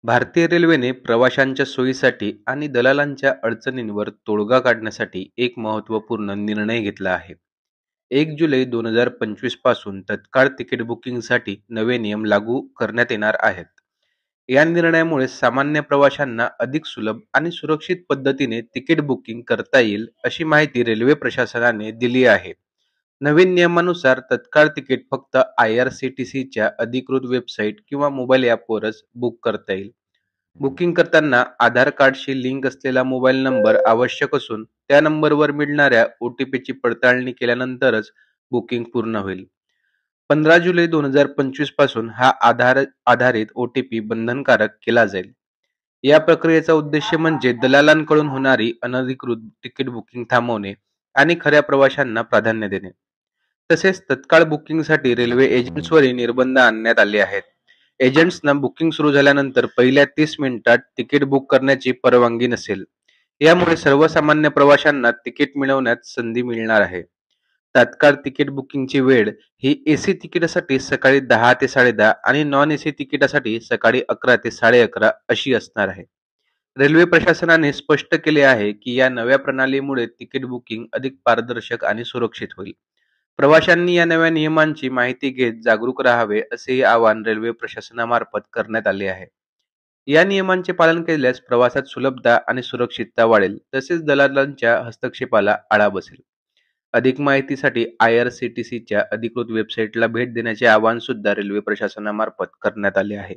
भारतीय रेल्वेने प्रवाशांच्या सोयीसाठी आणि दलालांच्या अडचणींवर तोडगा काढण्यासाठी एक महत्त्वपूर्ण निर्णय घेतला आहे. 1 जुलै 2025 पासून तत्काळ तिकीट बुकिंगसाठी नवे नियम लागू करण्यात येणार आहेत. या निर्णयामुळे सामान्य प्रवाशांना अधिक सुलभ आणि सुरक्षित पद्धतीने तिकीट बुकिंग करता येईल, अशी माहिती रेल्वे प्रशासनाने दिली आहे. नवीन नियमानुसार तत्काळ तिकीट फक्त IRCTCच्या अधिकृत वेबसाईट किंवा मोबाईल ॲपवरच बुक करता येईल. बुकिंग करताना आधार कार्डशी लिंक असलेला मोबाईल नंबर आवश्यक असून त्या नंबरवर मिळणाऱ्या OTPची पडताळणी केल्यानंतरच बुकिंग पूर्ण होईल. 15 जुलै 2025 पासून हा आधारित OTP बंधनकारक केला जाईल. या प्रक्रियेचा उद्देश म्हणजे दलालांकडून होणारी अनधिकृत तिकीट बुकिंग थांबवणे आणि खऱ्या प्रवाशांना प्राधान्य देणे. तसेच तत्काळ बुकिंगसाठी रेल्वे एजंट्सवरही निर्बंध आणण्यात आले आहेत. एजंट्सना बुकिंग सुरू झाल्यानंतर पहिल्या 30 मिनिटात तिकीट बुक करण्याची परवानगी नसेल. यामुळे सर्वसामान्य प्रवाशांना तिकीट मिळवण्यात संधी मिळणार आहे. तात्काळ तिकीट बुकिंगची वेळ ही AC तिकिटासाठी सकाळी 10 ते 10:30 आणि नॉन AC तिकिटासाठी सकाळी 11 ते 11:30 अशी असणार आहे. रेल्वे प्रशासनाने स्पष्ट केले आहे की या नव्या प्रणालीमुळे तिकीट बुकिंग अधिक पारदर्शक आणि सुरक्षित होईल. प्रवाशांनी या नव्या नियमांची माहिती घेत जागरूक राहावे, असेही आवाहन रेल्वे प्रशासनामार्फत करण्यात आले आहे. या नियमांचे पालन केल्यास प्रवासात सुलभता आणि सुरक्षितता वाढेल, तसेच दलालांच्या हस्तक्षेपाला आळा बसेल. अधिक माहितीसाठी IRCTCच्या अधिकृत वेबसाईटला भेट देण्याचे आवाहन सुद्धा रेल्वे प्रशासनामार्फत करण्यात आले आहे.